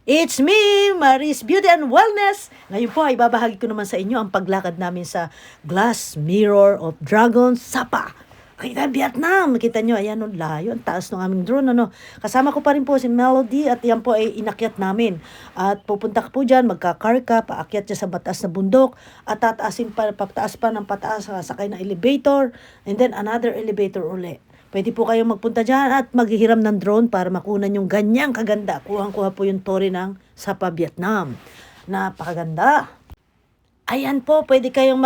It's me, Maris Beauty and Wellness. Ngayon po ay babahagi ko naman sa inyo ang paglakad namin sa Glass Mirror of Dragon Sapa. Kita Vietnam. Kita nyo, ayan, ang layo, ang taas ng aming drone, ano. Kasama ko pa rin po si Melody at yan po ay inakyat namin. At pupunta ka po dyan, magka-car ka, paakyat siya sa mataas na bundok, at tataasin pa, pataas pa ng pataas, sakay na elevator, and then another elevator uli. Pwede po kayong magpunta dyan at maghihiram ng drone para makunan yung ganyang kaganda. Kuhang-kuha po yung tore ng Sapa, Vietnam. Napakaganda. Ayan po, pwede kayong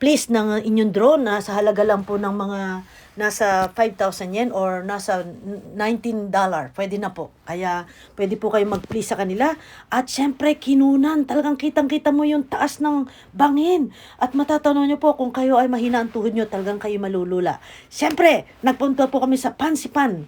please ng inyong drone sa halaga lang po ng mga nasa 5,000 yen or nasa $19. Pwede na po. Kaya pwede po kayong mag-please sa kanila. At syempre, kinunan. Talagang kitang-kita mo yung taas ng bangin. At matatanong nyo po kung kayo ay mahina ang tuhod nyo, talagang kayo malulula. Syempre, nagpunta po kami sa Pansipan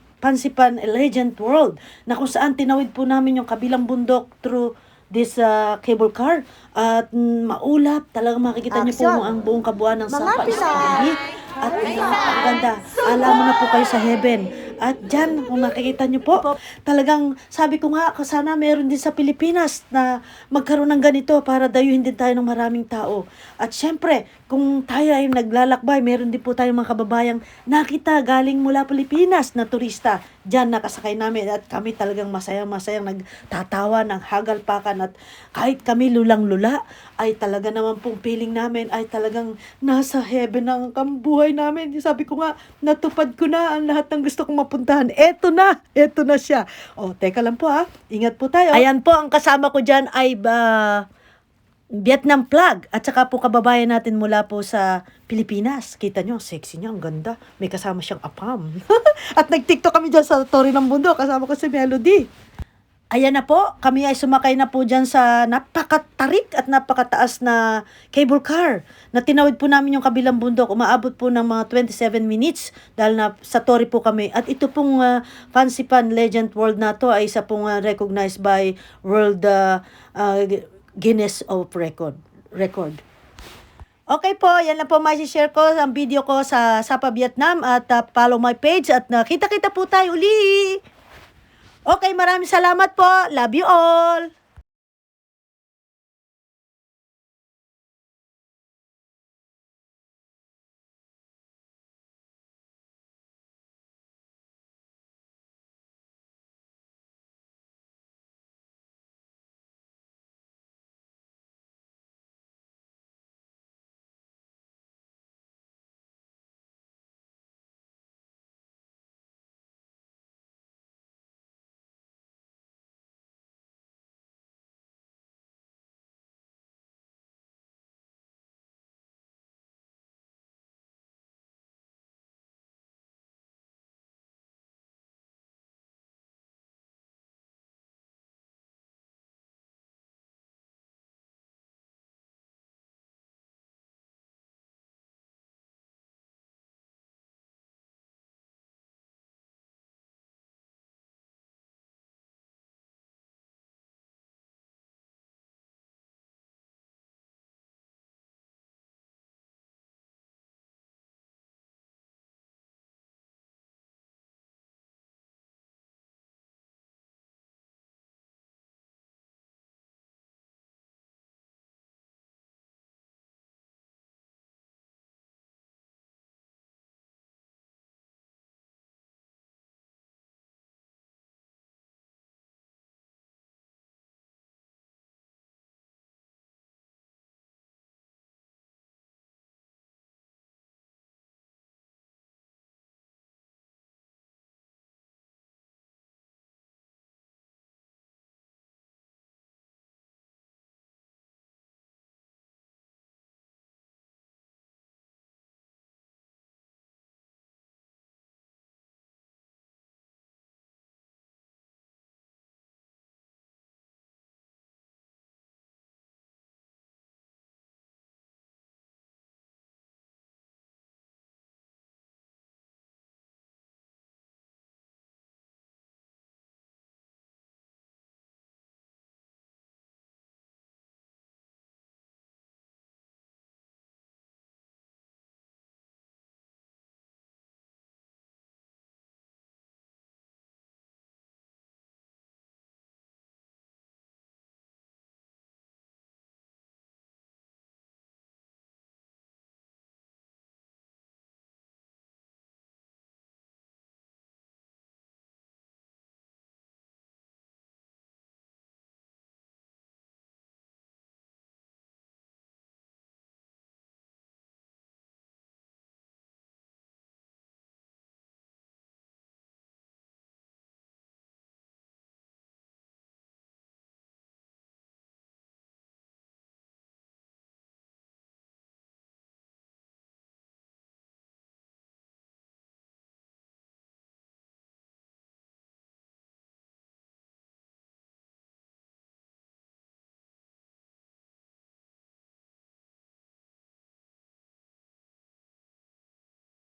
Legend World na kung saan tinawid po namin yung kabilang bundok through this cable car at maulap, talagang makikita niyo po ang buong kabuuan ng Sapa is Pili at napakaganda. Alam mo na po kayo sa heaven. At dyan, kung nakikita niyo po, talagang sabi ko nga, sana meron din sa Pilipinas na magkaroon ng ganito para dayuhin din tayo ng maraming tao. At syempre, kung tayo ay naglalakbay, meron din po tayong mga kababayang nakita galing mula Pilipinas na turista. Dyan nakasakay namin at kami talagang masayang-masayang nagtatawa ng hagalpakan at kahit kami lulang-lula ay talaga naman pong feeling namin ay talagang nasa heaven ang kambuhay namin. Sabi ko nga, natupad ko na ang lahat ng gusto kong mapuntahan. Eto na siya. O, teka lang po ingat po tayo. Ayan po, ang kasama ko dyan ay Vietnam flag at saka po kababayan natin mula po sa Pilipinas. Kita nyo, sexy niya, ang ganda. May kasama siyang apam. At nag-tiktok kami dyan sa Torre ng Bundok. Kasama ko si Melody. Ayan na po, kami ay sumakay na po dyan sa napakatarik at napakataas na cable car na tinawid po namin yung kabilang bundok. Umaabot po ng mga 27 minutes dahil na sa Torre po kami. At ito pong Fansipan Legend World na to ay isa pong recognized by World Guinness of Record. Okay po, yan lang po may share ko ang video ko sa Sapa Vietnam at follow my page at kita-kita po tayo uli. Okay, maraming salamat po. Love you all.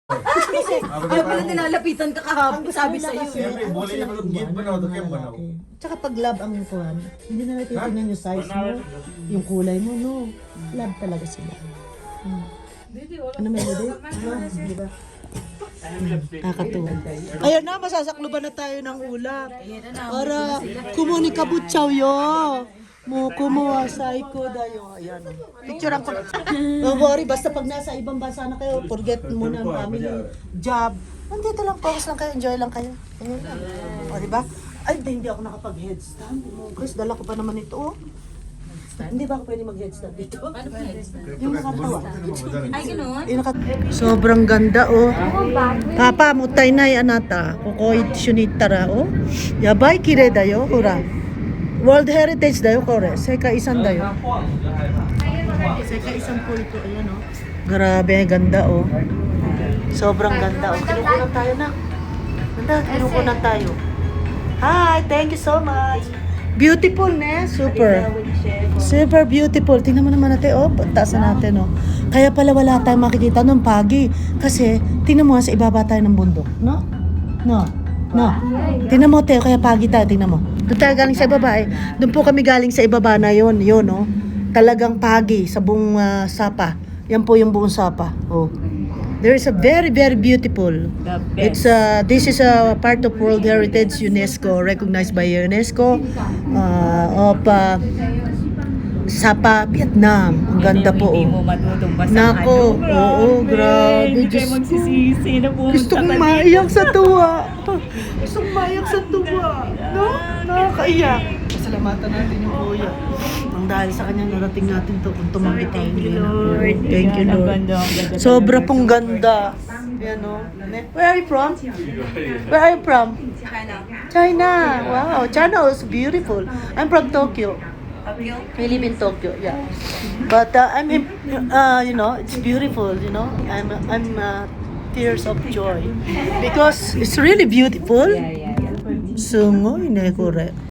Ayaw pala nilalapitan ka kahapon, sabi sa'yo. Siyempre, boleh niya mag-give ba na? Ito kayo ba na? Tsaka pag love ang kuhan, hindi na natitignan yung size mo, yung kulay mo, no. Love talaga sila. Ano may lodi? Di ba? Nakakatuwa. Ayan na, masasakluban na tayo ng ulap. Para kumonikabutsaw yo. Mo kumuwasay ko dayo. Ayan. Picturean ko. Don't worry, basta pag nasa ibang bansa na kayo, forget muna ang family, job. Nandito lang, focus lang kayo, enjoy lang kayo. Ayan lang. O, diba? Ay, hindi ako nakapag-headstand. Chris, dala ko pa naman ito. Oh. Hindi ba ako pwede mag-headstand dito? Paano ba headstand? Yung nakatawa. Ay, gano'n? Sobrang ganda, oh. Papa, mutay na anata. Kukoy shunitara, oh. Yabay kire dayo, hura. World Heritage dayo, kore. Seka isan dayo. Seka isan po ito, ayan, oh. Grabe, ganda, oh. Sobrang ganda, oh. Kinukunan tayo na. Ganda, kinukunan tayo. Hi, thank you so much. Beautiful, ne? Super. Super beautiful. Tingnan mo naman natin, oh. Taasan natin, oh. Kaya pala wala tayong makikita nung pagi. Kasi, tingnan mo, sa ibaba tayo ng bundok. No? No? No? Tingnan mo, Teo, kaya pagi tayo. Tingnan mo. Doon tayo galing sa ibaba, eh. Doon po kami galing sa ibaba na yun. Yun, oh. Talagang pagi sa buong Sapa. Yan po yung buong Sapa. Oh. There is a very, very beautiful. It's this is a part of World Heritage UNESCO, recognized by UNESCO of Sapa, Vietnam. Ang ganda po. Hindi Oh. mo matutumbasan. Nako, oo, grabe. Hindi kayo Diyos ko. magsisisi na pumunta Gustong ka maiyak sa tuwa. Gustong maiyak sa tuwa. No? Nakakaiyak. Pasalamatan natin yung kuya. Ang dahil sa kanya narating natin to kung tumanggi tayo. Thank you, Lord. Thank you, Lord. Ang ganda. Sobra pong ganda. Yan, no? Where are you from? Where are you from? China. Wow, China is beautiful. I'm from Tokyo. I live in Tokyo, yeah. But I'm, you know, it's beautiful. You know, I'm tears of joy because it's really beautiful. Yeah. Sungoy ne kore.